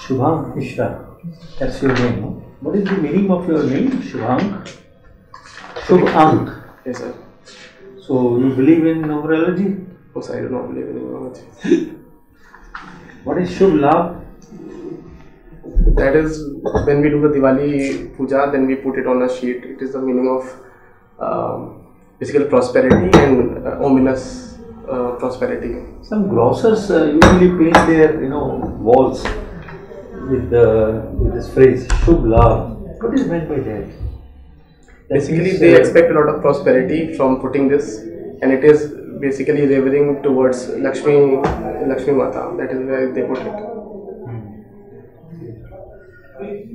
Shubham Mishra, that's your name. No? What is the meaning of your name, Shubham? Shubham. Yes, sir. So you believe in numerology? Of course, I do not believe in numerology. What is Shubh Labh? That is when we do the Diwali puja, then we put it on a sheet. It is the meaning of physical prosperity and ominous prosperity. Some grocers usually paint their, walls with this phrase Shubh Labh. What is meant by that? Basically, they expect a lot of prosperity from putting this, and it is basically referring towards Lakshmi Mata. That is where they put it.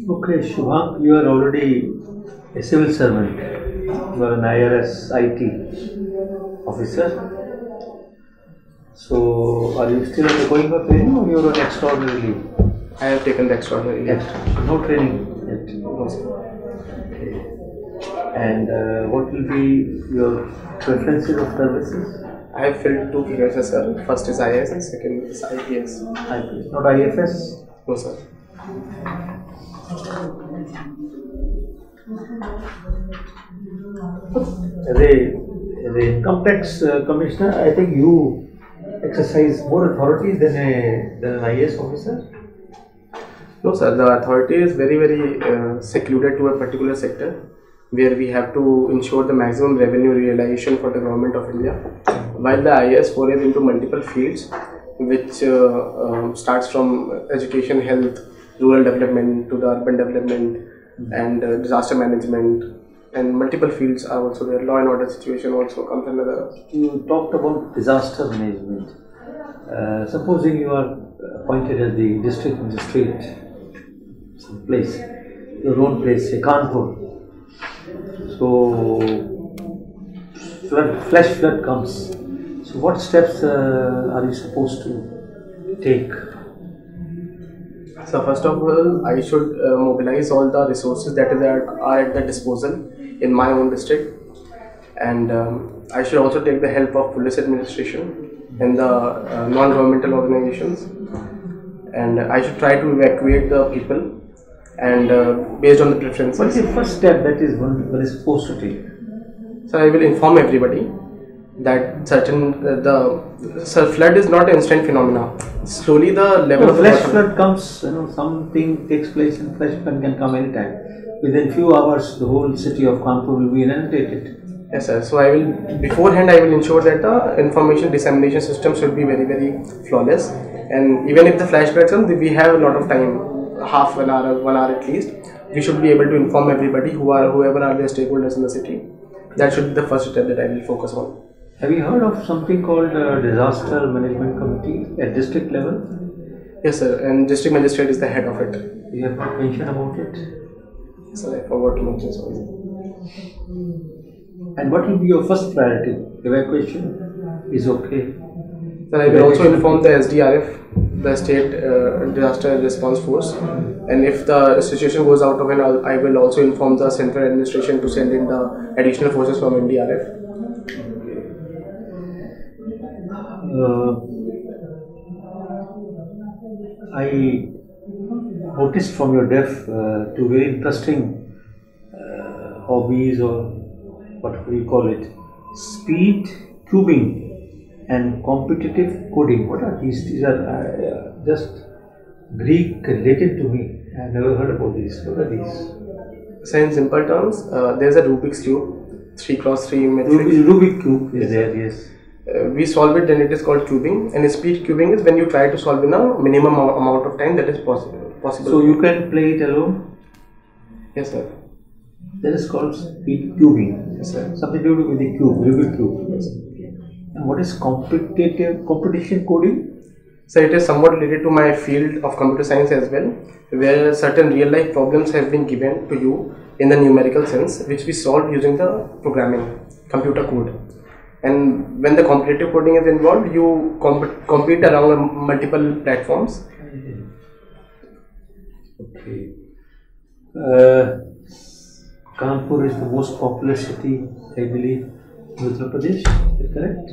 Okay, Shubham, you are already a civil servant. You are an IRS IT officer. So, are you still undergoing a training or you are on extraordinary leave? I have taken the extraordinary leave. No training yet? No, sir. Okay. And what will be your preferences of services? I have filled 2 preferences, sir. First is IAS and second is IPS. IPS, not IFS? No, sir. As a income tax commissioner, I think you exercise more authority than an IAS officer? No, sir. The authority is very, very secluded to a particular sector, where we have to ensure the maximum revenue realization for the government of India, while the IAS forays into multiple fields, which starts from education, health, rural development to the urban development and disaster management, and multiple fields are also there. Law and order situation also comes under the... You talked about disaster management. Supposing you are appointed as the district magistrate, some place, your own place, say Kanpur. So, flash flood comes. So, what steps are you supposed to take? So first of all, I should mobilize all the resources that are at the disposal in my own district, and I should also take the help of police administration and the non-governmental organizations, and I should try to evacuate the people, and based on the preferences. What is the first step that is one is supposed to take? So I will inform everybody that flood is not an instant phenomena. Slowly the level of the flash flood comes, something takes place and flash flood can come anytime. Within few hours, the whole city of Kanpur will be inundated. Yes, sir. So I will ensure that the information dissemination system should be very, very flawless. And even if the flash flood comes, we have a lot of time, half an hour, 1 hour at least. We should be able to inform everybody whoever are the stakeholders in the city. That should be the first step that I will focus on. Have you heard of something called Disaster Management Committee at district level? Yes, sir. And district magistrate is the head of it. You have not mentioned about it? Yes, sir. I forgot to mention so. And what will be your first priority? Evacuation is okay. Then I will also inform the SDRF, the State Disaster Response Force, and if the situation goes out of hand, I will also inform the central administration to send in the additional forces from NDRF. I noticed from your deaf two very interesting hobbies, or what do you call it? Speed cubing and competitive coding. What are these? These are just Greek related to me. I have never heard about these. What are these? So in simple terms, there is a Rubik's Cube, 3x3 matrix. Rubik's Cube is there, yes. We solve it, then it is called cubing, and speed cubing is when you try to solve in a minimum amount of time that is possible. So you can play it alone? Yes, sir. That is called speed cubing. Yes, sir. Something to do with the cube, Rubik's Cube. Yes. And what is competition coding? So it is somewhat related to my field of computer science as well, where certain real life problems have been given to you in the numerical sense, which we solve using the programming, computer code. And when the competitive coding is involved, you compete around multiple platforms. Okay. Kanpur is the most populous city, I believe. Uttar Pradesh, is it correct?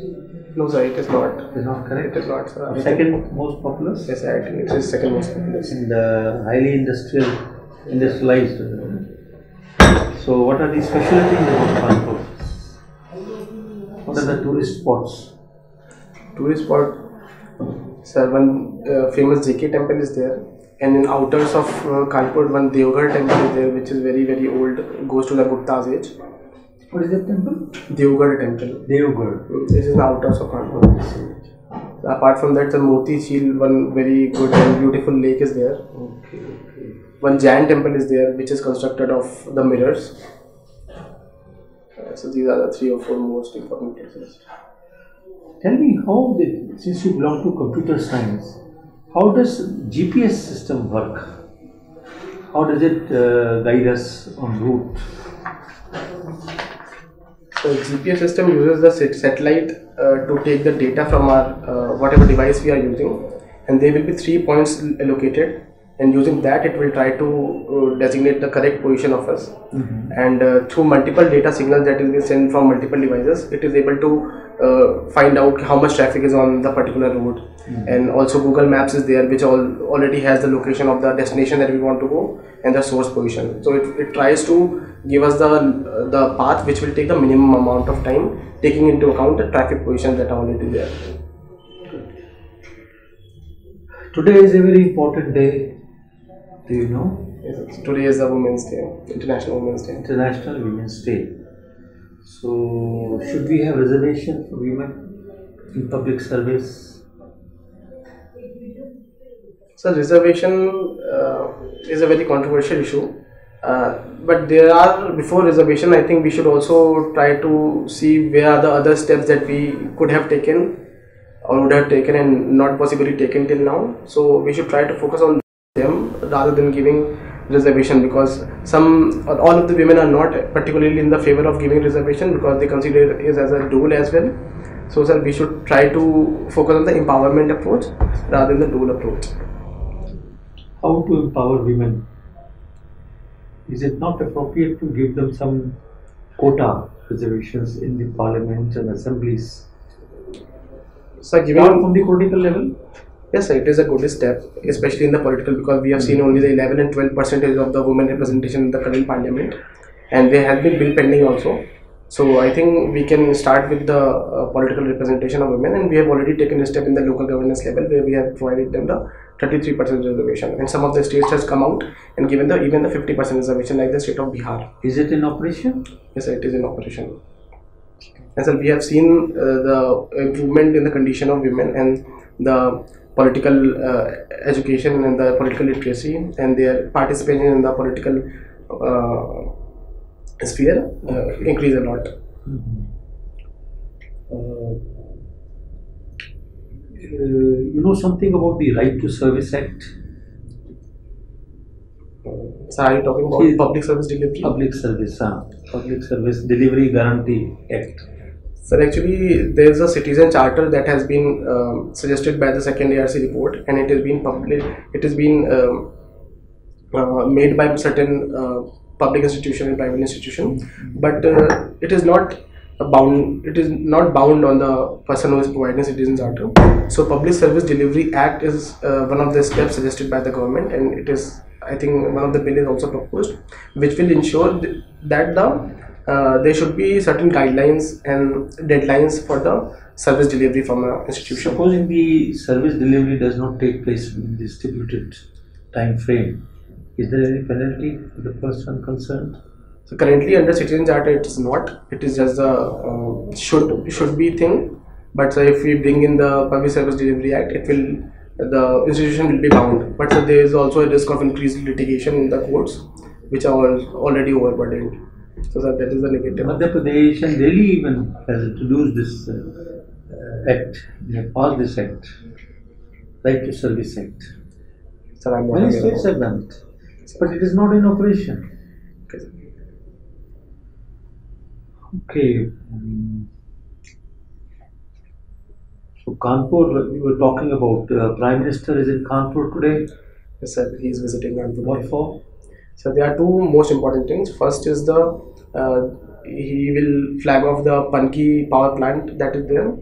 No, sir, it is not. It is not correct. It is not, sir. Second most populous? Yes, I think it is second most populous. And highly industrialized. So, what are the specialties about Kanpur? What are the tourist spots? Tourist spot, sir, one famous JK temple is there, and in outers of Kanpur, one Devgarh temple is there, which is very very old, goes to the Gupta's age. What is that temple? Devgarh temple. Devgarh. This is in outers of Kanpur. Apart from that, the Moti Jheel, one very good and beautiful lake is there. Okay. One Jain temple is there, which is constructed of the mirrors. So these are the 3 or 4 most important places. Tell me since you belong to computer science, how does GPS system work? How does it guide us on route? So GPS system uses the satellite to take the data from our whatever device we are using, and there will be 3 points allocated, and using that it will try to designate the correct position of us. And through multiple data signals that is being sent from multiple devices, it is able to find out how much traffic is on the particular road. And also Google Maps is there, which already has the location of the destination that we want to go and the source position. So it tries to give us the path which will take the minimum amount of time, taking into account the traffic positions that are already there. Today is a very important day. Do you know? Yes, today is the Women's Day, International Women's Day. International Women's Day. So, should we have reservation for women in public service? So, reservation is a very controversial issue. But before reservation, I think we should also try to see where are the other steps that we could have taken or would have taken and not possibly taken till now. So, we should try to focus on them rather than giving reservation, because all of the women are not particularly in the favor of giving reservation because they consider it as a dual as well. So sir, we should try to focus on the empowerment approach rather than the dual approach. How to empower women? Is it not appropriate to give them some quota reservations in the parliament and assemblies? So giving from the political level? Yes, sir, it is a good step, especially in the political, because we have seen only the 11 and 12% of the women representation in the current parliament, and there has been bill pending also. So I think we can start with the political representation of women, and we have already taken a step in the local governance level where we have provided them the 33% reservation, and some of the states has come out and given even the 50% reservation, like the state of Bihar. Is it in operation? Yes, sir, it is in operation. And so we have seen the improvement in the condition of women and the political education and the political literacy and their participation in the political sphere increase a lot. You know something about the Right to Service Act? So are you talking about Public Service Delivery? Public Service Delivery Guarantee Act. Sir, actually there is a citizen charter that has been suggested by the second ARC report, and it has been made by certain public institution and private institution, but it is not bound on the person who is providing citizen charter. So Public Service Delivery Act is one of the steps suggested by the government, and it is, I think, one of the bill is also proposed, which will ensure that there should be certain guidelines and deadlines for the service delivery from an institution. Supposing the service delivery does not take place within the stipulated time frame, is there any penalty for the person concerned? So currently under citizen charter it is not. It is just a should be thing. But if we bring in the Public Service Delivery Act, the institution will be bound. But there is also a risk of increased litigation in the courts, which are already overburdened. So that is the negative. Madhya Pradesh and Delhi even has introduced this act. They have passed this act, Right to Service Act. Sir, many states have done it, but it is not in operation. Okay. So Kanpur, we were talking about Prime Minister is in Kanpur today. Yes, sir. He is visiting Kanpur. What for? So there are two most important things. First is the he will flag off the Panki power plant that is there,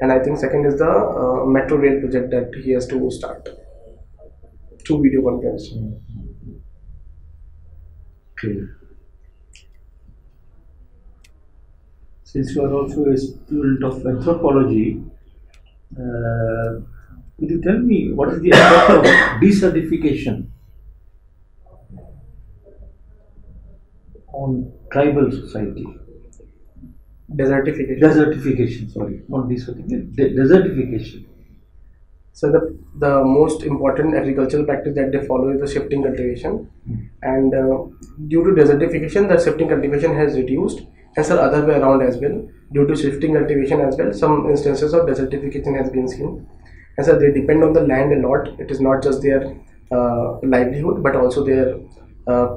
and I think second is the metro rail project that he has to start through video conference. Okay. Since you are also a student of anthropology, could you tell me what is the effect of desertification on tribal society? Desertification. Sorry, not desertification. Desertification. So the most important agricultural practice that they follow is the shifting cultivation, and due to desertification, the shifting cultivation has reduced, and so other way around as well. Due to shifting cultivation as well, some instances of desertification has been seen, and so they depend on the land a lot. It is not just their livelihood, but also their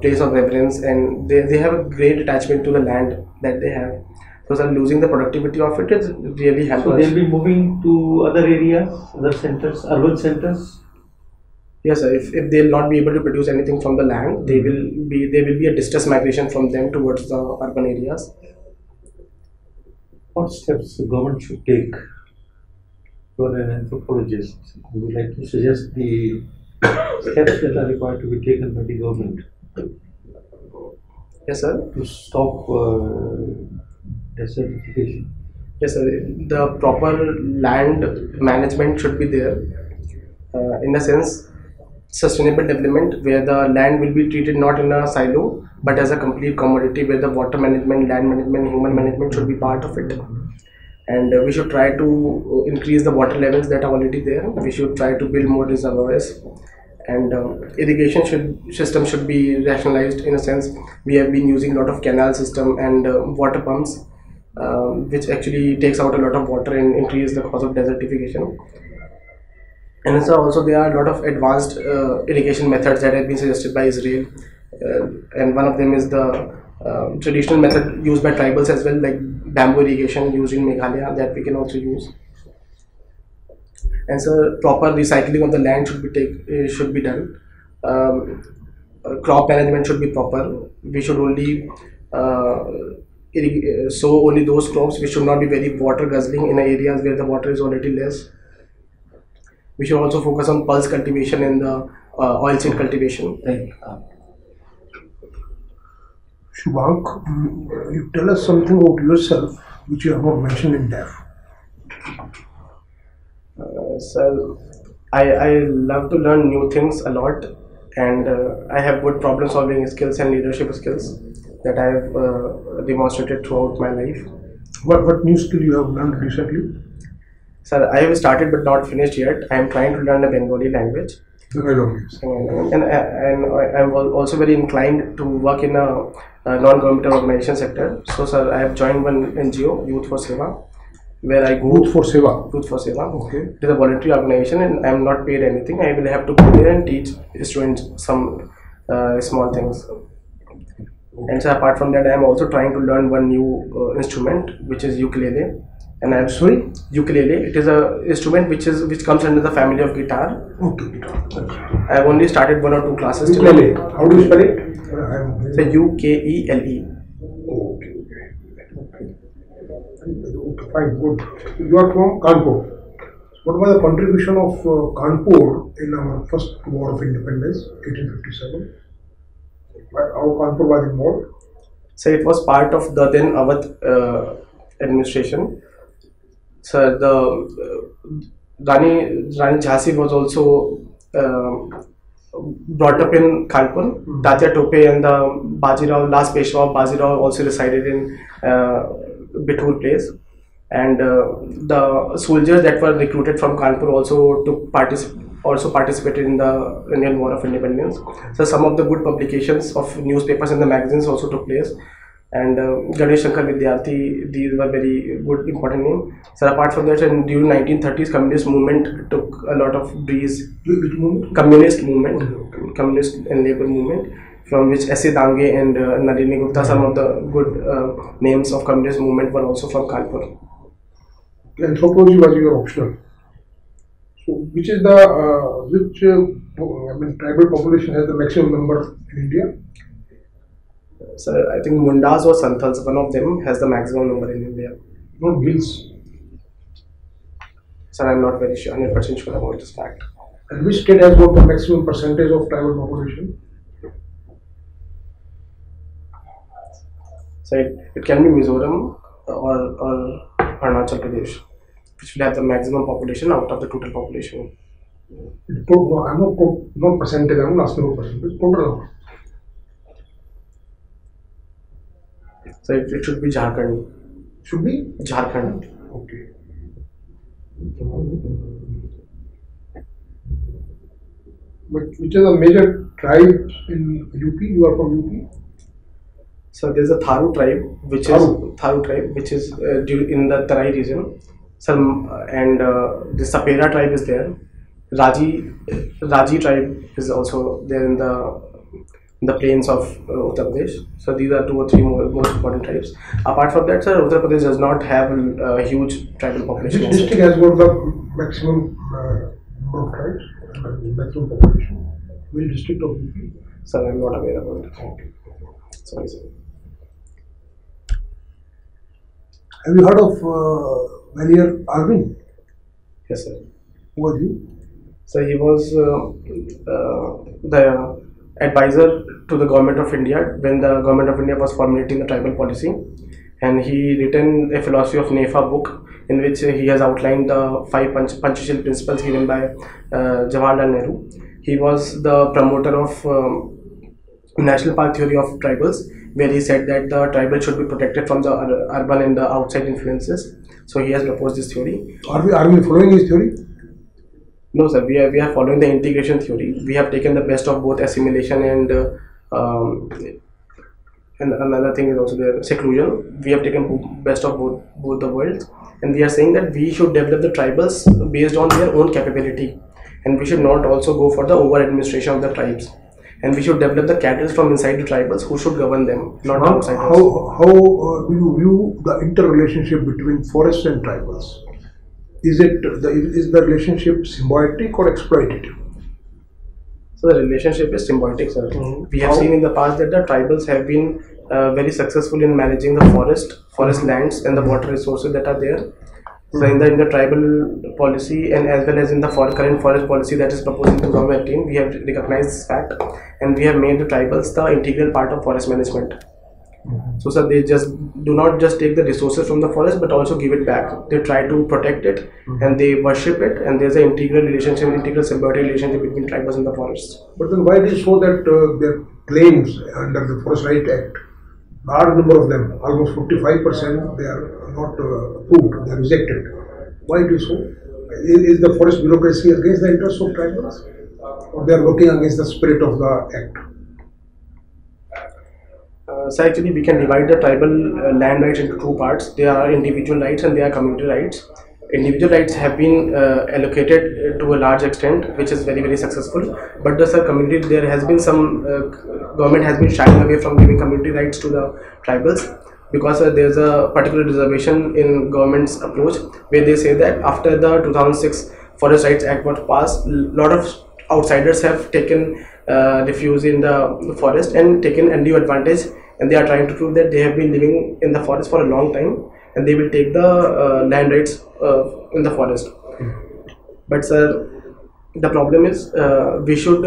place of reverence, and they have a great attachment to the land that they have. So losing the productivity of it is really hampers. So they'll be moving to other areas, other centers, urban centers. Yes, sir. If they'll not be able to produce anything from the land, there will be a distress migration from them towards the urban areas. What steps the government should take? You are an anthropologist. Would you like to suggest the steps that are required to be taken by the government? Yes, sir. To stop desertification. Yes, sir. The proper land management should be there. In a sense, sustainable development where the land will be treated not in a silo but as a complete commodity, where the water management, land management, human management should be part of it. And we should try to increase the water levels that are already there. We should try to build more reservoirs, and irrigation system should be rationalized. In a sense, we have been using a lot of canal system and water pumps, which actually takes out a lot of water and increase the cause of desertification. And so also there are a lot of advanced irrigation methods that have been suggested by Israel, and one of them is the traditional method used by tribals as well, like bamboo irrigation used in Meghalaya, that we can also use. And so proper recycling of the land should be done. Crop management should be proper. We should only sow only those crops which should not be very water guzzling in areas where the water is already less. We should also focus on pulse cultivation and the oilseed cultivation. Shubhank, you tell us something about yourself which you have not mentioned in depth. So I love to learn new things a lot, and I have good problem solving skills and leadership skills that I have demonstrated throughout my life. What new skill you have learned recently? Sir, I have started but not finished yet. I am trying to learn the Bengali language. And I'm also very inclined to work in a non-governmental organization sector. So, sir, I have joined one NGO, Youth for Seva, where I go. Youth for Seva. Youth for Seva. Okay. It is a voluntary organization, and I am not paid anything. I will have to go there and teach students some small things. And so, apart from that, I am also trying to learn one new instrument, which is ukulele. And I am sorry, ukulele. It is a instrument which comes under the family of guitar. Okay, guitar. I have only started 1 or 2 classes. Ukulele. How do you spell it? So UKELE. Okay. Fine, good. You are from Kanpur. What was the contribution of Kanpur in our first war of independence, 1857? How Kanpur was involved? So it was part of the then Awadh administration. So the Rani Jhansi was also brought up in Kanpur. Tatya Tope and the Bajirao, last Peshwa of Bajirao, also resided in Bithur place. And the soldiers that were recruited from Kanpur also participated in the Indian War of Independence. So some of the good publications of newspapers and the magazines also took place. And Ganesh Shankar Vidyarthi, these were very good important names. So apart from that, and during 1930s, communist movement took a lot of breeze. Which movement? Communist movement, okay. Communist and labor movement, from which S.A. Dange and Nalini Gupta, some of the good names of communist movement were also from Kanpur. Anthropology was your optional. So which is the tribal population has the maximum number in India? So I think Mundas or Santals, one of them has the maximum number in India. Not Gills. Sir, I'm not very sure, 100% sure about this fact. And which state has got the maximum percentage of tribal population? So it can be Mizoram or Arunachal Pradesh, which will have the maximum population out of the total population. I'm not percentage, I'm not asking for percentage, total. So it should be Jharkhand. Should be? Jharkhand. Okay. But which is a major tribe in UP? You are from UP? So there's a Tharu tribe, which is in the Tarai region. And the Sapera tribe is there. Raji tribe is also there in the plains of Uttar Pradesh. So these are 2 or 3 most important tribes. Apart from that, sir, Uttar Pradesh does not have a huge tribal population. Which district has got the maximum number of tribes and maximum population? Which district of UP? Sir, I'm not aware about it. Okay. Sorry, sir. Have you heard of Valier Arvind? Yes, sir. Who was he? So he was the advisor to the government of India when the government of India was formulating the tribal policy, and he written a philosophy of NEFA book in which he has outlined the 5 Panchashil principles given by Jawaharlal Nehru. He was the promoter of National Park theory of tribals, where he said that the tribal should be protected from the urban and the outside influences. So he has proposed this theory. Are we following his theory? No, sir. We are following the integration theory. We have taken the best of both assimilation and another thing is also there, seclusion. We have taken best of both the worlds, and we are saying that we should develop the tribals based on their own capability, and we should not also go for the over administration of the tribes. And we should develop the cadres from inside the tribals who should govern them, not outsiders. How do you view the interrelationship between forests and tribals? Is the relationship symbiotic or exploitative? So the relationship is symbiotic, sir. We have seen in the past that the tribals have been very successful in managing the forest lands and the water resources that are there. So in the tribal policy and as well as in the current forest policy that is proposed in 2018, we have recognized this fact and we have made the tribals the integral part of forest management. So sir, they just do not just take the resources from the forest but also give it back. They try to protect it and they worship it, and there's an integral symbiotic relationship between tribals and the forests. But then why do you show that their claims under the Forest Right Act, large number of them, almost 55%, they are not approved, they are rejected? Why do you so? Is the forest bureaucracy against the interests of tribals, or they are working against the spirit of the act? So actually we can divide the tribal land rights into 2 parts. There are individual rights and there are community rights. Individual rights have been allocated to a large extent, which is very, very successful. But the community, there has been some government has been shying away from giving community rights to the tribals, because there is a particular reservation in government's approach where they say that after the 2006 Forest Rights Act was passed, a lot of outsiders have taken refuge in the forest and taken undue advantage, and they are trying to prove that they have been living in the forest for a long time and they will take the land rights in the forest. But sir, the problem is we should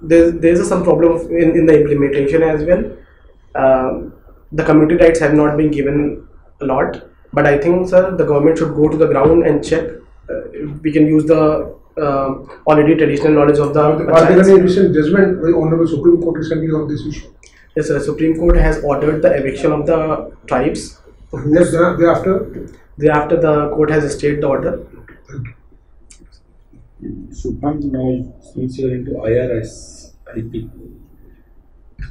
there's some problem in the implementation as well. The community rights have not been given a lot, but I think sir, the government should go to the ground and check. We can use the already traditional knowledge of the Are there any recent judgment by Honorable Supreme Court recently on this issue? Yes sir, Supreme Court has ordered the eviction of the tribes. Yes, thereafter the court has stayed the order. Subham, now since you are into IRS, IP,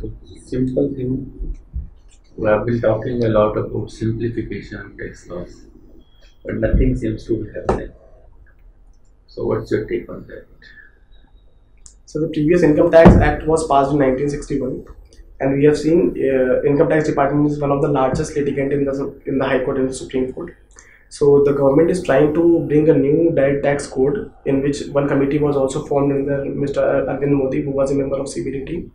so simple thing, we have been talking a lot about simplification and tax laws, but nothing seems to be happening. So what's your take on that? So the previous Income Tax Act was passed in 1961, and we have seen Income Tax Department is one of the largest litigant in the High Court and the Supreme Court. So the government is trying to bring a new direct tax code, in which one committee was also formed under Mr. Arvind Modi, who was a member of CBDT.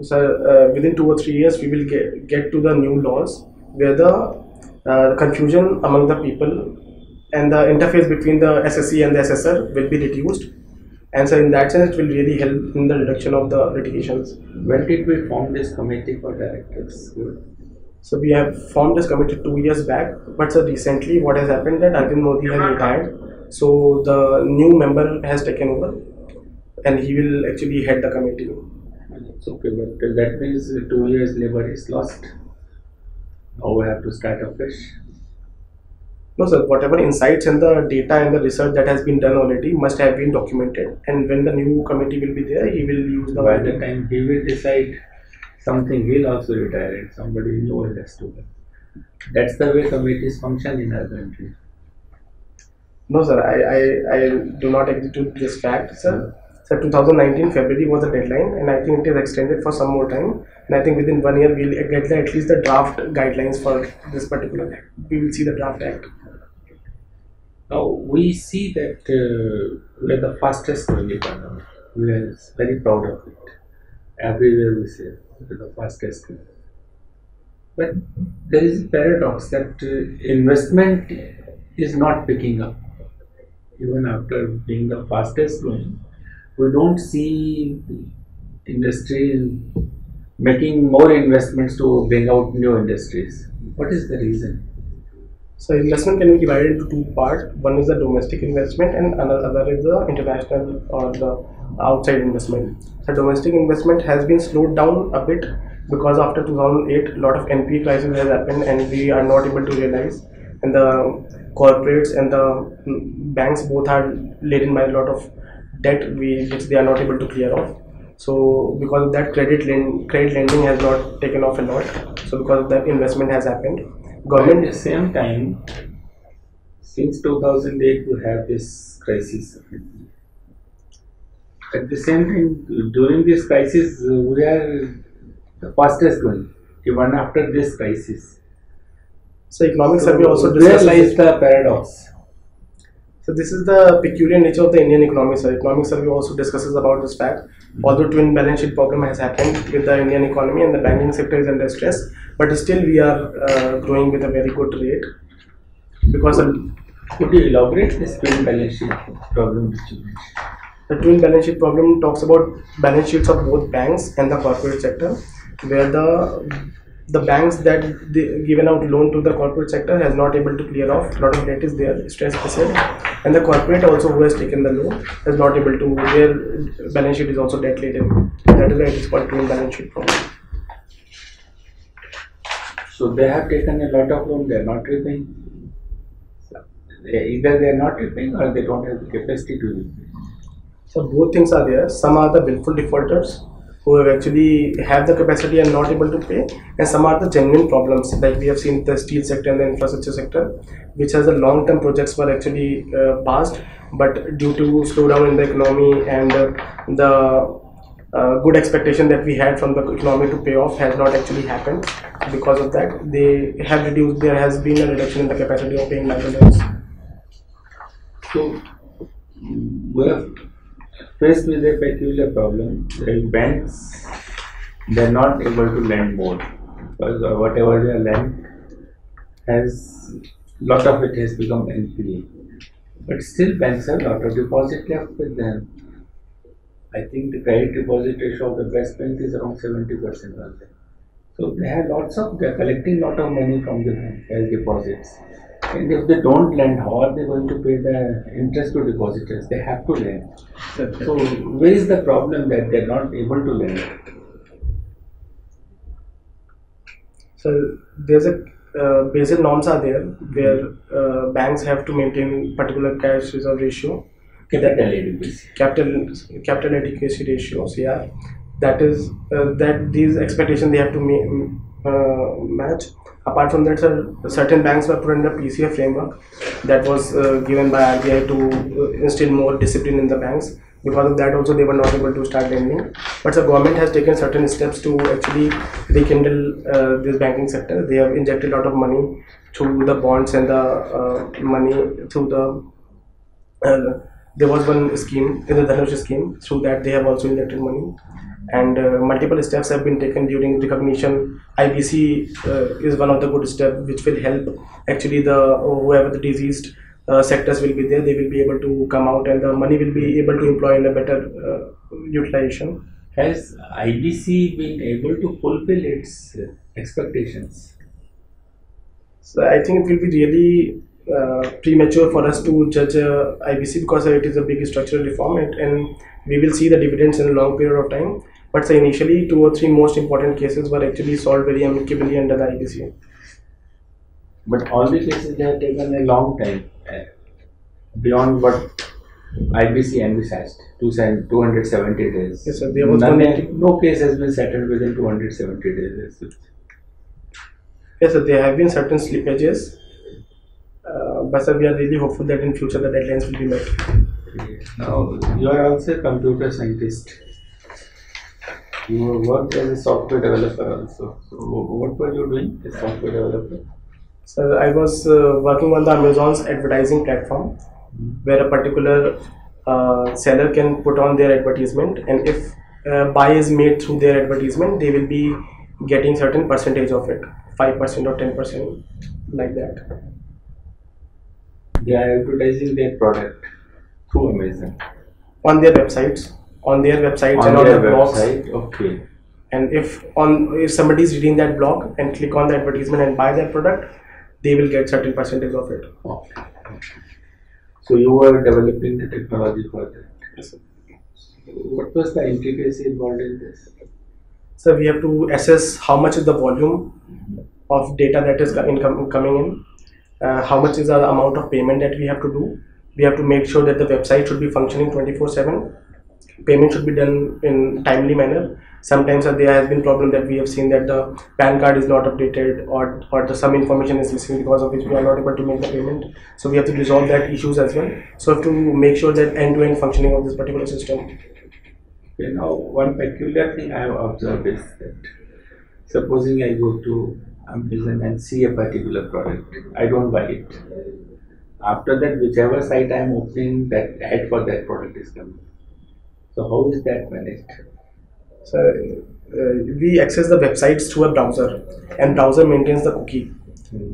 So within 2 or 3 years, we will get to the new laws where the confusion among the people and the interface between the SSC and the SSR will be reduced. And so in that sense, it will really help in the reduction of the litigations. When did we form this committee for directors? So we have formed this committee 2 years back, but so recently what has happened that Arvind Modi has retired. So the new member has taken over and he will actually head the committee. It's okay, but that means 2 years labor is lost. Now we have to start afresh. No sir, whatever insights and the data and the research that has been done already must have been documented, and when the new committee will be there, he will use the... By the time he will decide something, he'll also retire and somebody new will has to go. That's the way committees function in our country. No sir, I do not agree to this fact, sir. So 2019 February was the deadline, and I think it is extended for some more time. And I think within 1 year we'll get at least the draft guidelines for this particular act. We will see the draft act. Now we see that we are the fastest growing economy. We are very proud of it. Everywhere we say we are the fastest growing. But there is a paradox that investment is not picking up. Even after being the fastest growing, we don't see industry making more investments to bring out new industries. What is the reason? So investment can be divided into two parts. One is the domestic investment and another is the international or the outside investment. So domestic investment has been slowed down a bit because after 2008 a lot of NPA crisis has happened and we are not able to realize, and the corporates and the banks both are laden by a lot of debt which they are not able to clear off. So because of that, credit lending has not taken off a lot. So because of that, investment has happened. Government at the same time, since 2008 we have this crisis. At the same time, during this crisis we are the fastest growing even after this crisis. So economic survey also where lies the paradox? So this is the peculiar nature of the Indian economy. So economic survey also discusses about this fact. Although twin balance sheet problem has happened with the Indian economy and the banking sector is under stress, but still we are growing with a very good rate. Because could you elaborate this twin balance sheet problem which you mentioned? The twin balance sheet problem talks about balance sheets of both banks and the corporate sector, where the banks that given out loan to the corporate sector has not able to clear off. A lot of debt is there, stress asset, and the corporate also who has taken the loan is not able to. Their balance sheet is also debt laden. That is why it is called twin balance sheet problem. So they have taken a lot of loan, they are not repaying. Either they are not repaying or they don't have the capacity to repay. So both things are there. Some are the willful defaulters who have actually have the capacity and not able to pay, and some are the genuine problems like we have seen the steel sector and the infrastructure sector, which has the long-term projects were actually passed, but due to slowdown in the economy and the good expectation that we had from the economy to pay off has not actually happened. Because of that, they have reduced. There has been a reduction in the capacity of paying back the loans. So we are faced with a peculiar problem. The banks, they are not able to lend more because whatever they lend has lot of it has become NPA. But still banks have a lot of deposit left with them. I think the credit deposit ratio of the best bank is around 70%. So they have they are collecting lot of money from the bank as deposits. And if they don't lend, how are they going to pay the interest to depositors? They have to lend. So where is the problem that they are not able to lend? So there's a Basel norms are there where banks have to maintain particular cash reserve ratio. Capital adequacy ratios, yeah. That is that these expectations they have to match. Apart from that, certain banks were put under PCA framework that was given by RBI to instill more discipline in the banks. Because of that also they were not able to start lending. But the government has taken certain steps to actually rekindle this banking sector. They have injected a lot of money through the bonds and the money through the there was one scheme in the Dhanush scheme. Through that, they have also injected money, and multiple steps have been taken during recognition. IBC is one of the good steps which will help actually the whoever the diseased sectors will be there. They will be able to come out, and the money will be able to employ in a better utilization. Has IBC been able to fulfill its expectations? So I think it will be really premature for us to judge IBC because it is a big structural reform, and we will see the dividends in a long period of time. But so initially, 2 or 3 most important cases were actually solved very amicably under the IBC. But all the cases they have taken a long time, beyond what IBC envisaged, 270 days. Yes, sir. There was no case has been settled within 270 days. Yes, sir. There have been certain slippages, but sir, we are really hopeful that in future the deadlines will be met. Now, you are also a computer scientist. You worked as a software developer also. So, what were you doing as software developer? So I was working on the Amazon's advertising platform, where a particular seller can put on their advertisement, and if buy is made through their advertisement, they will be getting certain percentage of it, 5% or 10%, like that. They are advertising their product through Amazon. On their websites, and on their blogs. Okay. And if somebody is reading that blog and click on the advertisement and buy that product, they will get certain percentage of it. Okay. So you were developing the technology for that. Yes, sir. What was the intricacy involved in this? So we have to assess how much is the volume of data that is coming in, how much is the amount of payment that we have to do. We have to make sure that the website should be functioning 24/7. Payment should be done in timely manner. Sometimes there has been problem that we have seen that the PAN card is not updated, or some information is missing, because of which we are not able to make the payment. So we have to resolve that issues as well. So we have to make sure that end-to-end functioning of this particular system. Okay, now one peculiar thing I have observed is that supposing I go to Amazon and see a particular product, I don't buy it. After that, whichever site I am opening, that ad for that product is coming. So how is that managed? So we access the websites through a browser, and browser maintains the cookie.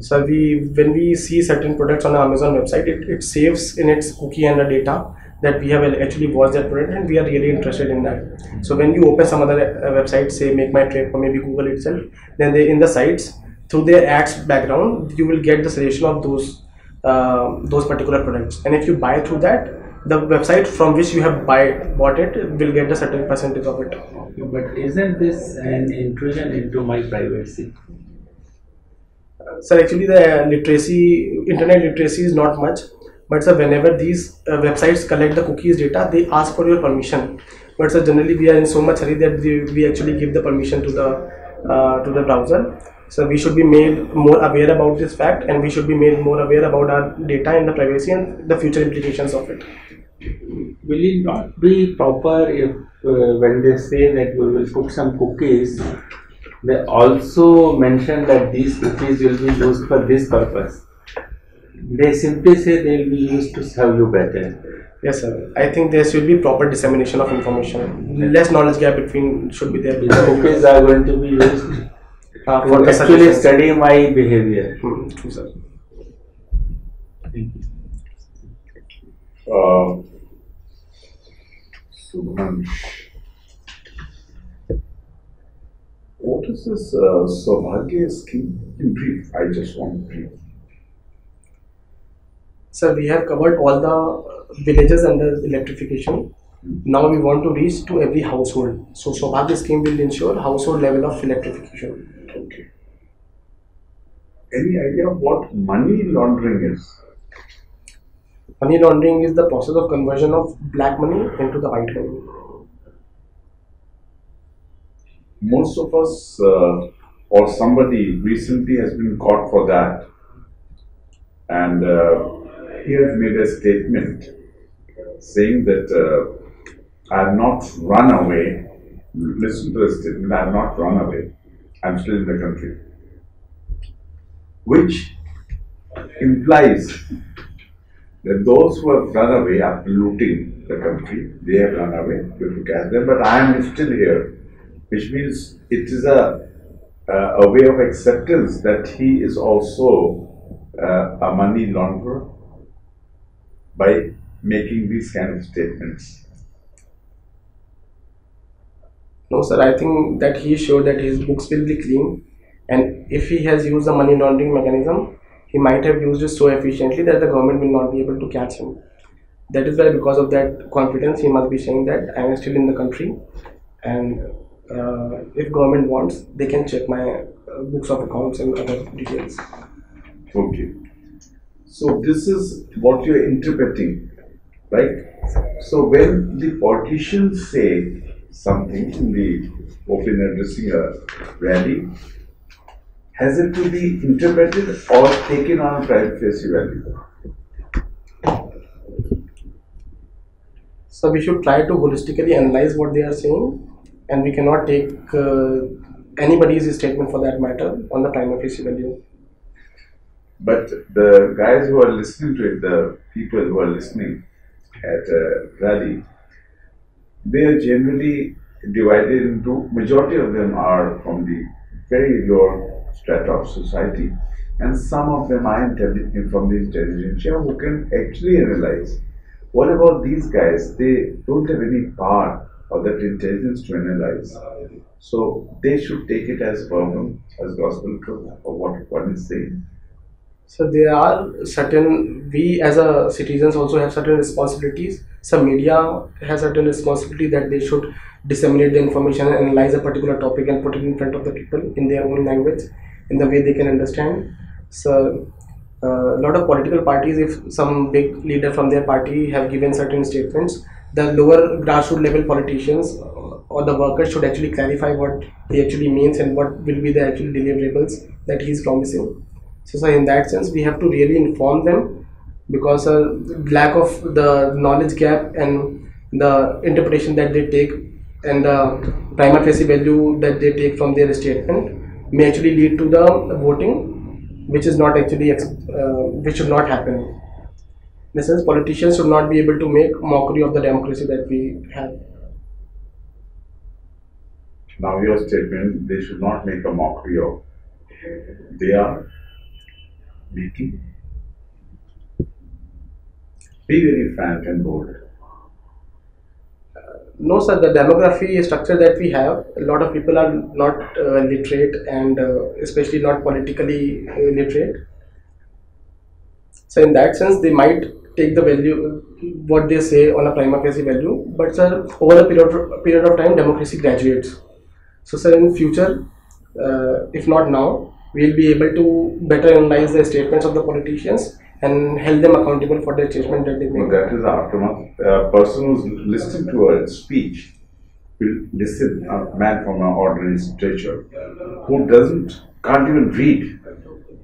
So when we see certain products on the Amazon website, it saves in its cookie and the data that we have actually watched that product, and we are really interested in that. So when you open some other website, say Make My Trip or maybe Google itself, then they, in the sites, through their ads background, you will get the suggestion of those particular products. And if you buy through that, the website from which you have bought it will get a certain percentage of it. Okay, but isn't this an intrusion into my privacy? So actually the internet literacy is not much, but so whenever these websites collect the cookies data, they ask for your permission. But so generally we are in so much hurry that we actually give the permission to the browser. So we should be made more aware about this fact, and we should be made more aware about our data and the privacy and the future implications of it. Will it not be proper if when they say that we will put some cookies, they also mention that these cookies will be used for this purpose? They simply say they will be used to serve you better. Yes, sir. I think there should be proper dissemination of information. Less knowledge gap should be there. These cookies are going to be used for actually study my behavior. True, sir. Thank you. Subhan, what is this Saubhagya scheme in brief? I just want brief. Sir, we have covered all the villages under electrification. Now we want to reach to every household. So Saubhagya scheme will ensure household level of electrification. Okay. Any idea of what money laundering is? Money laundering is the process of conversion of black money into the white money. Most of us or somebody recently has been caught for that, and he has made a statement saying that I have not run away. Listen to the statement, I have not run away. I am still in the country. Which implies that those who have run away after looting the country, they have run away, we have to catch them, but I am still here, which means it is a way of acceptance that he is also a money launderer by making these kind of statements. No, sir, I think that he showed that his books will be clean, and if he has used the money laundering mechanism, he might have used it so efficiently that the government will not be able to catch him. That is why, because of that confidence, he must be saying that I am still in the country, and if government wants, they can check my books of accounts and other details. Okay. So this is what you are interpreting, right? So when the politicians say something in the open addressing a rally, has it to be interpreted or taken on a private face value? So we should try to holistically analyze what they are saying, and we cannot take anybody's statement for that matter on the prima facie value. But the guys who are listening to it, the people who are listening at a rally, they are generally divided into, majority of them are from the very lower strata of society, and some of them are from the intelligentsia who can actually analyze. What about these guys? They don't have any power or that intelligence to analyze. So they should take it as verbal, as gospel truth, or what one is saying. So there are certain, we as a citizens also have certain responsibilities. Some media has certain responsibility that they should disseminate the information and analyze a particular topic and put it in front of the people in their own language, in the way they can understand. So a lot of political parties, if some big leader from their party have given certain statements, the lower grassroots level politicians or the workers should actually clarify what he actually means and what will be the actual deliverables that he is promising. So in that sense, we have to really inform them, because lack of the knowledge gap and the interpretation that they take and the prima facie value that they take from their statement may actually lead to the voting, which is not actually which should not happen. In the sense, politicians should not be able to make mockery of the democracy that we have. Now your statement, they should not make a mockery of. They are making. Be very frank and bold. No, sir, the demography structure that we have, a lot of people are not literate and especially not politically literate. So in that sense, they might take the value, what they say on a prima facie value, but sir, over a period of time, democracy graduates. So sir, in future, if not now, we'll be able to better analyze the statements of the politicians and hold them accountable for their statement that they make. Well, that is the aftermath. A person who's listening to a speech will listen, a man from an ordinary stature, who can't even read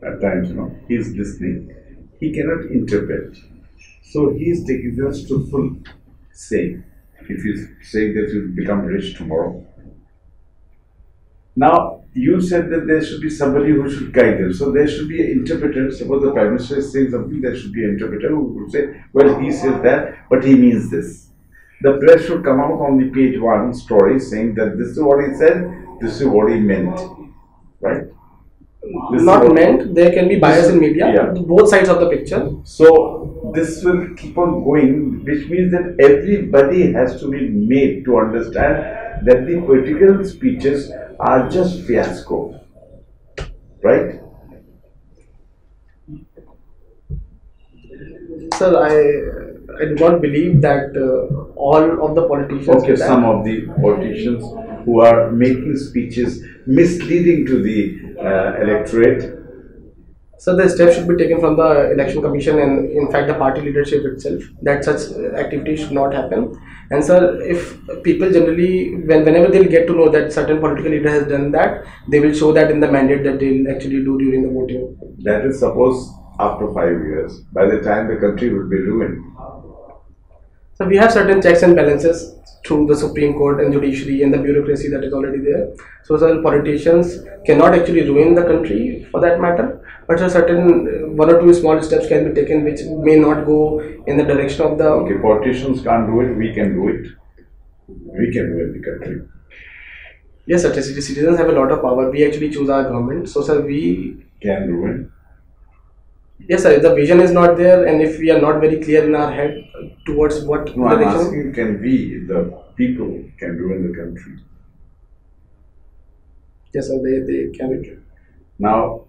at times, he's listening. He cannot interpret. So he is taking just to full saying. If he's saying that you'll become rich tomorrow. Now, you said that there should be somebody who should guide them. So there should be an interpreter. Suppose the Prime Minister is saying something, there should be an interpreter who would say, well, he says that, but he means this. The press should come out on the page 1 story saying that this is what he said, this is what he meant. Right? Not meant, there can be bias in media, both sides of the picture. So this will keep on going, which means that everybody has to be made to understand that the political speeches are just fiasco, right? Sir, I do not believe that all of the politicians. Okay, some of the politicians who are making speeches misleading to the electorate. So the steps should be taken from the election commission and in fact the party leadership itself that such activities should not happen. And sir, if people generally, whenever they'll get to know that certain political leader has done that, they will show that in the mandate that they'll actually do during the voting. That is suppose after 5 years, by the time the country will be ruined. So we have certain checks and balances through the Supreme Court and judiciary and the bureaucracy that is already there. So certain politicians cannot actually ruin the country for that matter, but so certain one or two small steps can be taken which may not go in the direction of the. Okay, politicians can't do it, we can do it. We can ruin the country. Yes, sir. Citizens have a lot of power. We actually choose our government. So, sir, we. Can ruin. Yes, sir. If the vision is not there, and if we are not very clear in our head towards what No, I'm direction. asking, can we, the people, can ruin the country? Yes, sir. They can. Now,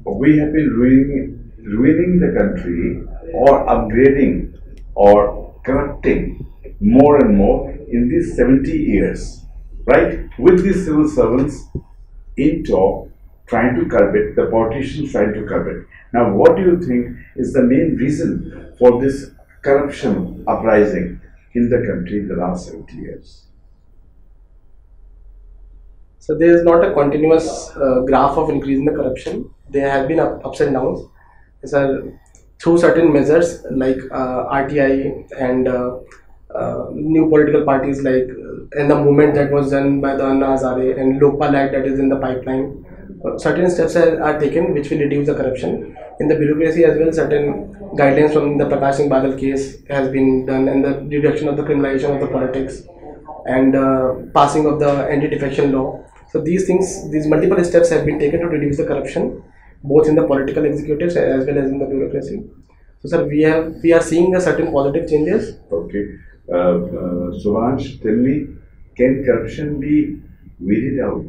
we have been ruining the country or upgrading or corrupting more and more in these 70 years, right? With these civil servants in top trying to curb it, the politicians trying to curb it. Now, what do you think is the main reason for this corruption uprising in the country in the last 70 years? So there is not a continuous graph of increase in the corruption. There have been ups and downs. Sir, through certain measures like RTI and new political parties like and the movement that was done by the Anna Hazare and Lokpal Act that is in the pipeline, certain steps are taken which will reduce the corruption. In the bureaucracy as well, certain guidelines from the Prakash Singh Badal case has been done, and the reduction of the criminalization of the politics and passing of the anti-defection law. So these things, these multiple steps have been taken to reduce the corruption, both in the political executives as well as in the bureaucracy. So, sir, we are seeing a certain positive changes. Okay. Suvansh, tell me, can corruption be weeded out?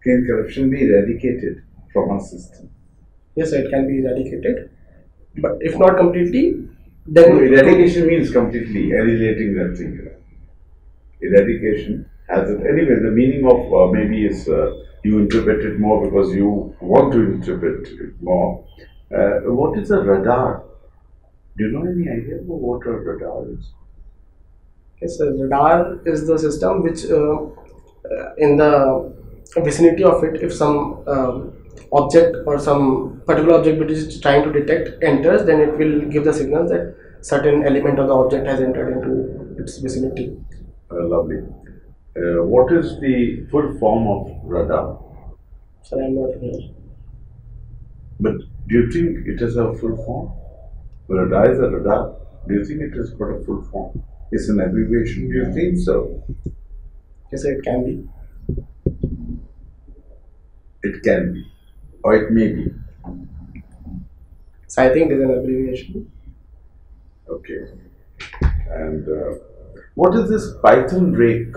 Can corruption be eradicated from our system? Yes, sir, it can be eradicated, but if not completely, then No, eradication means completely annihilating that thing. Eradication has it. Anyway, the meaning of maybe is you interpret it more because you want to interpret it more. What is a radar? Do you know any idea about what a radar is? yes, sir, radar is the system which in the vicinity of it, if some object or some particular object which is trying to detect enters, then it will give the signal that certain element of the object has entered into its vicinity. Lovely. What is the full form of radar? So I am not here. But do you think it is a full form? Radar is a radar. Do you think it has got a full form? It's an abbreviation. Do you think so? Yes, sir, it can be. It can be, or it may be. So I think it is an abbreviation. Okay. And what is this python rake?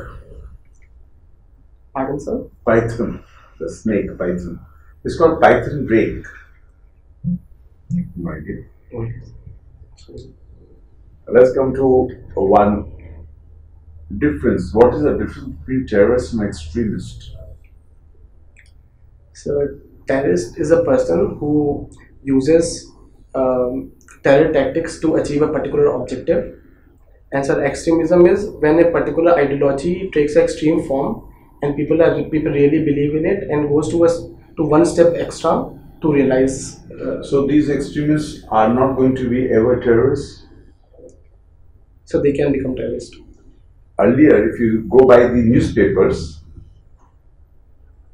Pardon, sir? Python, the snake python. It's called python rake. No idea. Let's come to one difference. What is the difference between terrorist and extremist? So terrorist is a person who uses terror tactics to achieve a particular objective, and so extremism is when a particular ideology takes an extreme form and people really believe in it and goes to one step extra to realize. So these extremists are not going to be ever terrorists? So they can become terrorists. Earlier, if you go by the newspapers,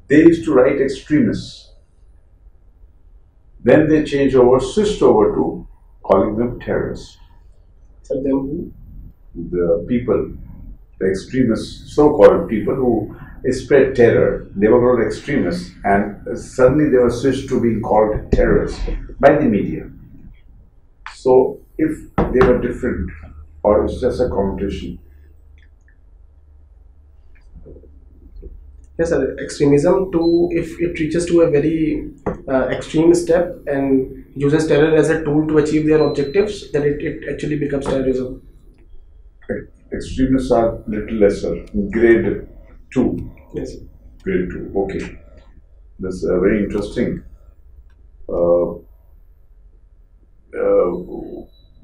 they used to write extremists. Then they switched over to calling them terrorists. So them who? The people, the extremists, so-called people who spread terror, they were called extremists, and suddenly they were switched to being called terrorists by the media. So if they were different, or it's just a competition. Yes, sir. Extremism if it reaches to a very extreme step and uses terror as a tool to achieve their objectives, then it actually becomes terrorism. Extremists are little lesser, grade 2. Yes, sir. Grade 2, okay. That's very interesting.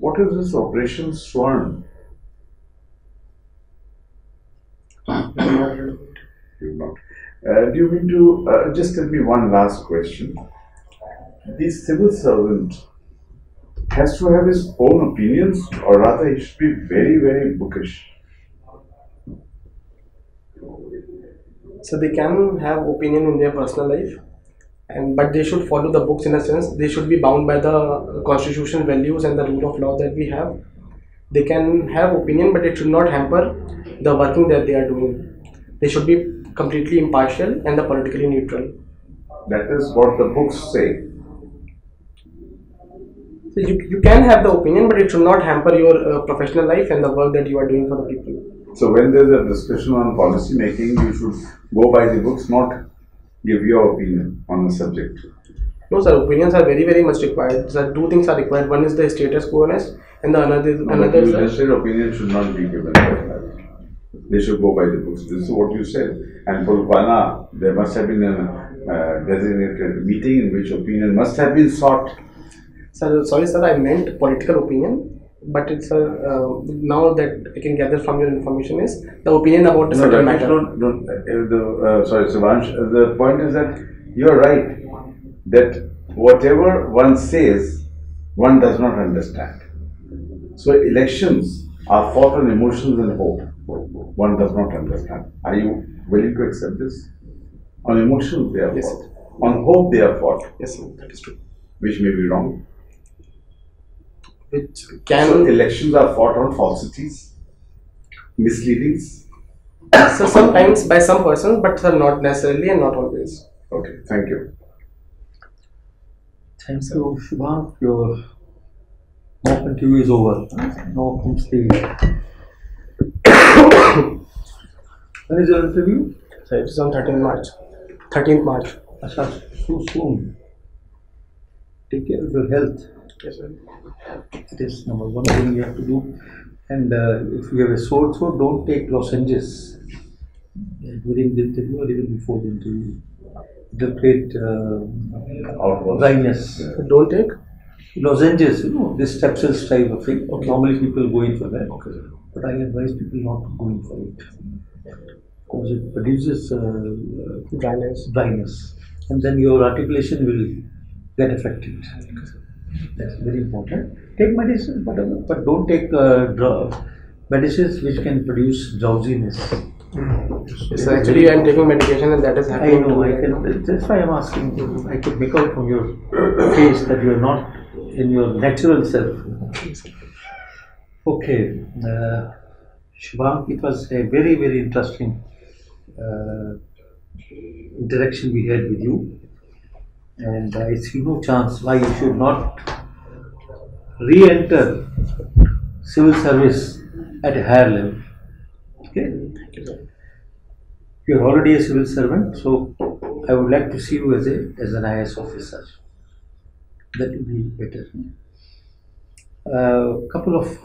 What is this Operation Swarm? You've not. Do you mean to just tell me one last question? The civil servant has to have his own opinions, or rather he should be very, very bookish? So they can have opinion in their personal life, but they should follow the books in a sense. They should be bound by the constitutional values and the rule of law that we have. They can have opinion, but it should not hamper the working that they are doing. They should be completely impartial and politically neutral. That is what the books say. So you can have the opinion, but it should not hamper your professional life and the work that you are doing for the people. So when there is a discussion on policy making, you should go by the books, not give your opinion on the subject. No, sir. Opinions are very, very much required. Sir, two things are required. One is the status quo-ness, and the another is You said opinion should not be given. They should go by the books. This is what you said. And for Pana, there must have been a designated meeting in which opinion must have been sought. Sir, sorry, sir. I meant political opinion. But it's now that I can gather from your information is the opinion about a certain matter. Sorry, Subhansh. The point is that you are right that whatever one says, one does not understand. So elections are fought on emotions and hope. One does not understand. Are you willing to accept this? On emotions they are Yes. fought. On hope they are fought. Yes, sir, that is true. Which may be wrong. Which So can elections are fought on falsities, misleadings. so sometimes by some persons, but sir, not necessarily and not always. Okay, thank you. Thank you, Shubham. Your mock interview is over. Now comes the. When is your interview? So it is on 13th March. 13th March. Asha, so soon. Take care of your health. Yes, sir. It is number one thing you have to do. And if you have a sore throat, don't take lozenges during the interview or even before the interview. It will create dryness. Don't take. Lozenges, this strepsils type of thing. Okay. Normally people go in for that. Okay. But I advise people not to go in for it. Because it produces dryness. And then your articulation will get affected. That's very important. Take medicines, whatever, but don't take medicines which can produce drowsiness. Yes, sir. Actually, I am taking medication and that is I happening. know, I can. That's why I'm asking you. I could make out from your face that you are not in your natural self. Okay, Shubham, it was a very, very interesting interaction we had with you, and I see no chance why you should not re-enter civil service at a higher level. Okay, you are already a civil servant, so I would like to see you as an IAS officer. That will be better. Couple of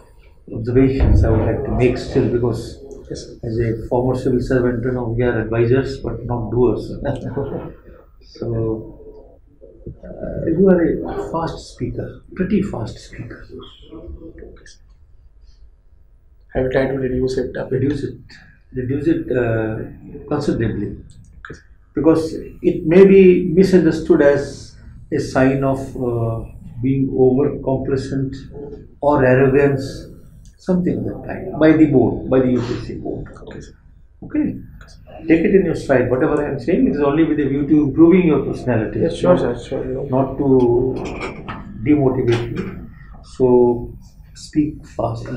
observations I would like to make still, because as a former civil servant, we are advisors but not doers. So you are a fast speaker, pretty fast speaker. I will try to reduce it a bit. Reduce it considerably, because it may be misunderstood as a sign of being over complacent or arrogance, something of that kind, by the board, by the UPSC board. Okay, take it in your stride. Whatever I am saying, it is only with a view to improving your personality. Yes, sure, sir. Sure. Not to demotivate you. So speak fast.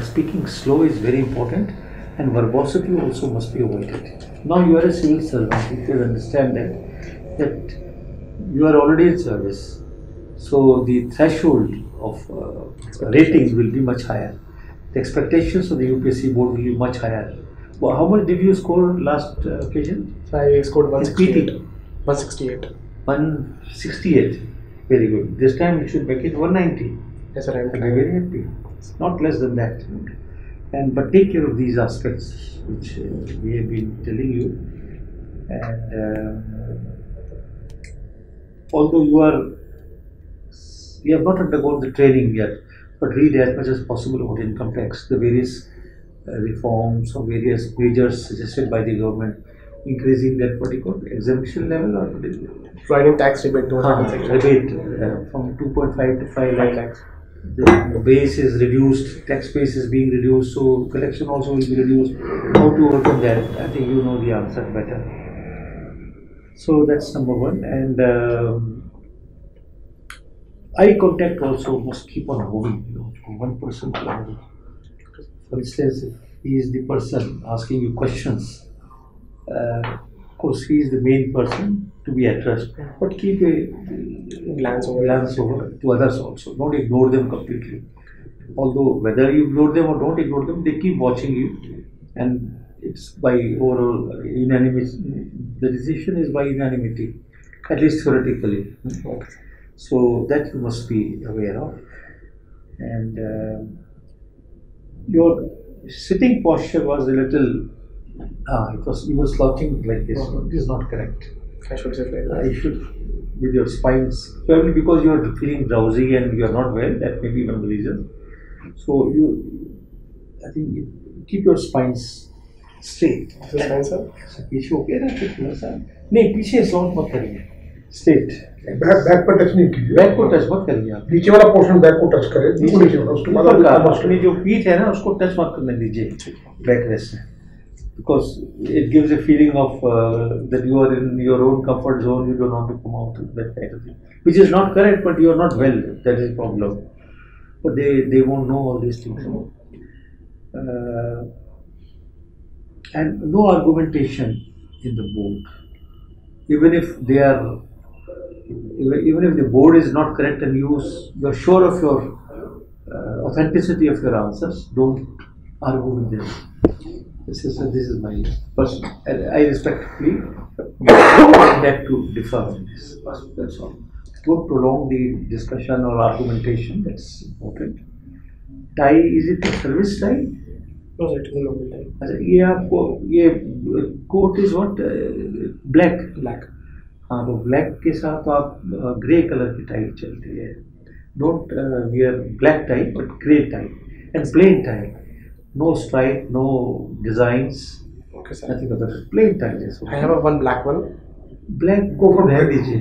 Speaking slow is very important, and verbosity also must be avoided. Now you are a civil servant. You should understand that you are already in service. So the threshold of ratings will be much higher. The expectations of the UPSC board will be much higher. Well, how much did you score last occasion? I scored 168. 168. 168. Very good. This time you should make it 190. Yes, sir. I am I'm very happy. Not less than that. But take care of these aspects which we have been telling you. And although you have not undergone the training yet, but read as much as possible about income tax, the various reforms or various measures suggested by the government, increasing that what you call exemption level, or what is it? Providing tax rebate to Rebate from 2.5 to 5 lakhs. the base is reduced, tax base is being reduced, so collection also will be reduced. How to overcome that? I think you know the answer better. So that's number one. And eye contact also must keep on moving, from one person to another. For instance, if he is the person asking you questions, of course he is the main person to be addressed, but keep a glance over to others also. Don't ignore them completely. Although whether you ignore them or don't ignore them, they keep watching you, and it's by overall unanimity. The decision is by unanimity, at least theoretically. So that you must be aware of. And your sitting posture was a little. You were slouching like this. It is not correct. I should sit like that. You should, with your spines, probably because you are feeling drowsy and you are not well. That may be one of the reasons. So I think keep your spines straight. This fine, sir? पीछे हो गया ना थोड़ा सा. नहीं पीछे स्लाउट मत करिए. Straight. बैक पर टच नहीं कीजिए. बैक को टच मत करिए आप. नीचे वाला पोर्शन बैक को टच करे. नीचे वाला उसके बाद अपनी जो पीठ है ना उसको टच मत करने दीजिए. बैक रेस्ट में. Because it gives a feeling of that you are in your own comfort zone, you don't want to come out with that kind of thing, which is not correct, but you are not well, that is the problem. But they won't know all these things. And no argumentation in the board. Even if the board is not correct and you're sure of your authenticity of your answers, don't argue with them. This is my personal. I respectfully that to differ on this. That's all. Don't prolong the discussion or argumentation. That's important. Tie, is it a service tie? No, sir, it is a normal tie. अच्छा ये आपको ये coat is what black. हाँ तो black के साथ आप grey color की tie चलती है. Don't wear black tie but grey tie and plain tie. No stripe, no designs. Okay, sir. Nothing of that. Plain tie. I have one black one. Black Go for black black. दीजिए.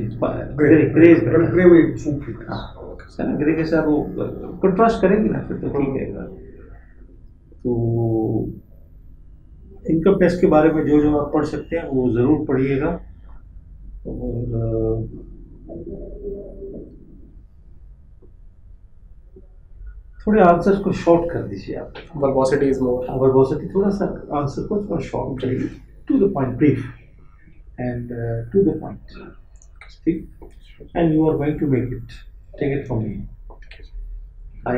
Grey is better. Grey में suit fit. है ना, grey के साथ वो contrast करेंगे ना फिर तो ठीक है. तो इनकम टैक्स के बारे में जो आप पढ़ सकते हैं वो ज़रूर पढ़िएगा. और थोड़े आंसर्स को शॉर्ट कर दीजिए आप. Verbosity is more. वर्बोसिटी थोड़ा सा आंसर को थोड़ा शॉर्ट करिए. To the point, brief and to the point. ठीक. And you are going to make it. Take it from me. I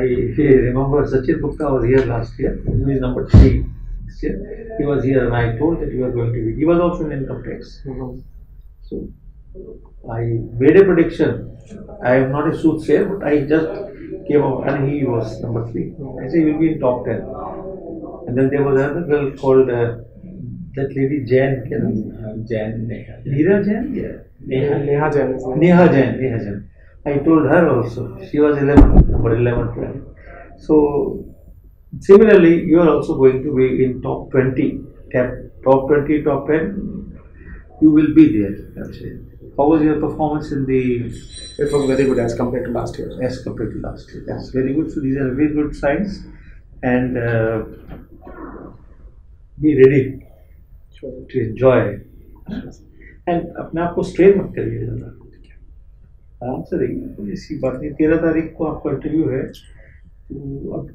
remember Sachin Gupta was here last year. He is number 3 this year. He was here and I told that you are going to be. He was also in income tax. So I made a prediction. I am not a soothsayer, but I just came out and he was number 3. I say he will be in top 10. And then there was another girl called that lady Jain. Jain, Neha. Neera Jain? Yeah. Neha Jain. Neha Jain. I told her also. She was 11, number 11, 12. So similarly, you are also going to be in top 20, top 20, top 10. You will be there. That's it. How was your performance in the? It was very good as compared to last year. As compared to last year. That's very good. So these are very good signs, and be ready to enjoy. And अपने आप को strain मत करिए ज़्यादा. आराम से रहिए. कोई ऐसी बात नहीं. 13 तारीख को आपका इंटरव्यू है.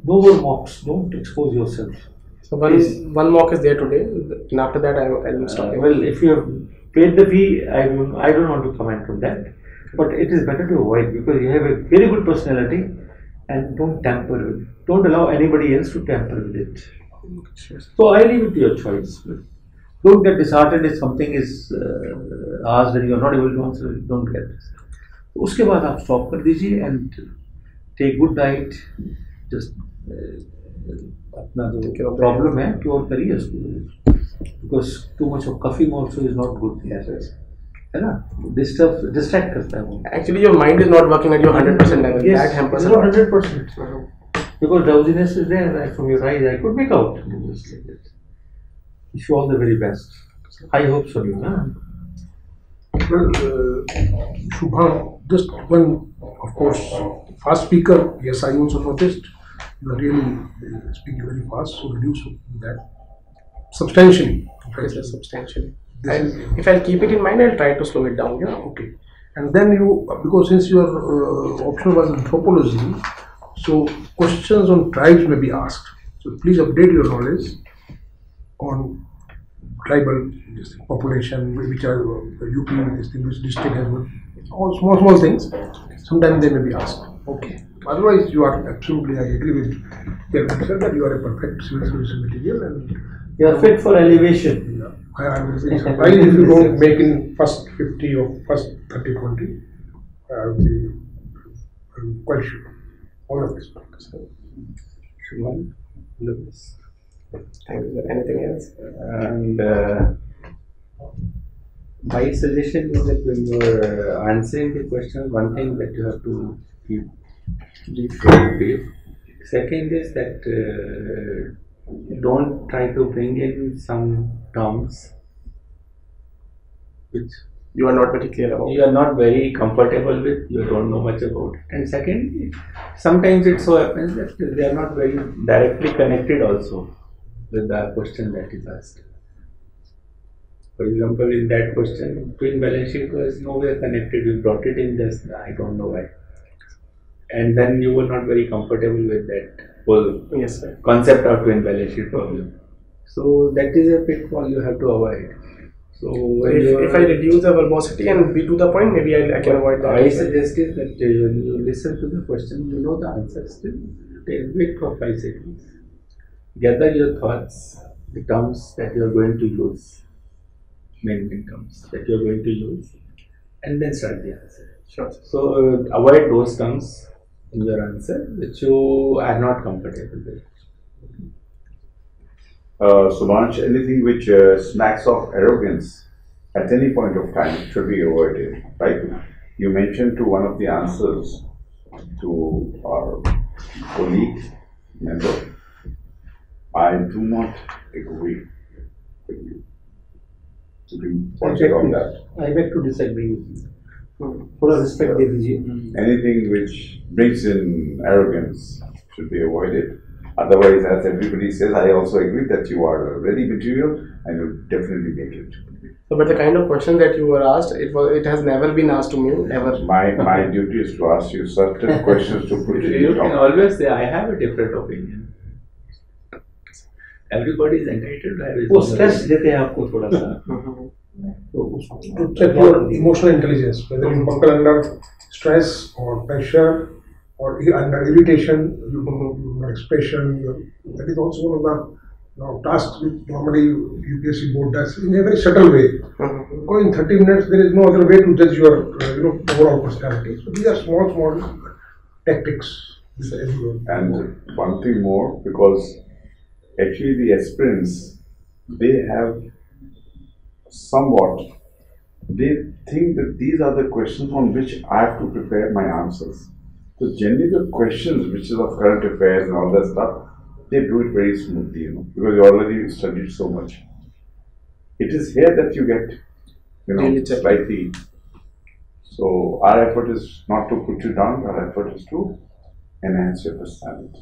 No more mocks. Don't expose yourself. So one mock is there today, and after that I will stop. Well, if you have paid the fee, I don't want to comment on that. But it is better to avoid because you have a very good personality, and don't tamper with it. Don't allow anybody else to tamper with it. So I leave it to your choice. Don't get disheartened if something is asked and you are not able to answer it. Don't get this. उसके बाद आप stop कर दीजिए and take good diet. Just अपना जो problem है cure करिए उसको. Because too much of caffeine also is not good. है ना, distract करता है वो. Actually, your mind is not working at your 100% level. Yes, that hampers it's a not lot. 100%. Because drowsiness is there right from your eyes. I could make out. Just like that. Wish you all the very best. High hopes for you, huh? Well, Shubham, just one, of course, fast speaker, yes, I also noticed you are really speaking very fast, so reduce that substantially. Yes, sir, substantially. This is- If I'll keep it in mind, I'll try to slow it down. Yeah, okay. And then you, because since your option was anthropology, so questions on tribes may be asked. So please update your knowledge on tribal population, which are UP, which district has what, all small things. Sometimes they may be asked. Okay. Otherwise, you are absolutely, I agree with Chairman sir that you are a perfect civil service material, and You are fit for elevation. I will be surprised if you don't make in first 50 or first 30, 20. I will be quite sure. All of this. Shubham, Lewis. Thank you, sir. Anything else? And my suggestion is that when you are answering the question, one thing that you have to keep very brief. Second is that don't try to bring in some terms which You are not very clear about. you are not very comfortable with, you don't know much about. And second, sometimes it so happens that they are not very directly connected also with the question that is asked. For example, in that question, twin balance sheet was nowhere connected. You brought it in just, I don't know why. And then you were not very comfortable with that whole Yes, sir. concept of twin balance sheet problem. So that is a pitfall you have to avoid. So when If I reduce the verbosity and be to the point, maybe I can avoid that. I suggest is that when you listen to the question, you know the answer still. Wait for 5 seconds. Gather your thoughts, the terms that you are going to use, main terms that you are going to use, and then start the answer. Sure. So avoid those terms in your answer which you are not comfortable with. Subhansh, anything which smacks of arrogance at any point of time should be avoided, right? You mentioned to one of the answers to our colleague member, I do not agree with you. To be pointed on that. I beg to disagree with you. थोड़ा respect दे दीजिए. Anything which brings in arrogance should be avoided. Otherwise, as everybody says, I also agree that you are ready material and you definitely make it. So, but the kind of question that you were asked, it has never been asked to me, ever. My duty is to ask you certain questions to put in You your can talk. always say, I have a different opinion. Everybody is entitled to have his वो own stress opinion. देते हैं आपको थोड़ा सा. तो उसको To check your emotional intelligence, whether you buckle under stress or pressure or under irritation, your expression, that is also one of the tasks which normally UPSC board does in a very subtle way. Because in 30 minutes there is no other way to judge your overall personality. So these are small tactics. And one thing more, because actually the aspirants, they have somewhat, they think that these are the questions on which I have to prepare my answers. So generally the questions which is of current affairs and all that stuff, they do it very smoothly, because you already studied so much. It is here that you get, Really check. slightly. So our effort is not to put you down, our effort is to enhance your personality.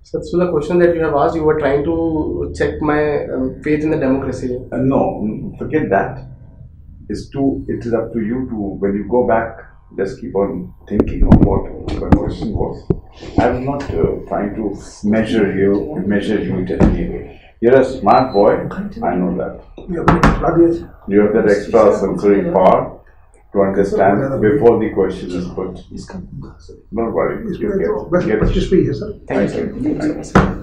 So the question that you have asked, you were trying to check my faith in the democracy. No, forget that. It is up to you to, when you go back, just keep on thinking of what the question was. I was not trying to measure you in any way. You're a smart boy, I know that. You have that extra sensory power to understand before the question is put. Don't worry, you get Best it. practice पे ही है sir. Thank you. Thank you.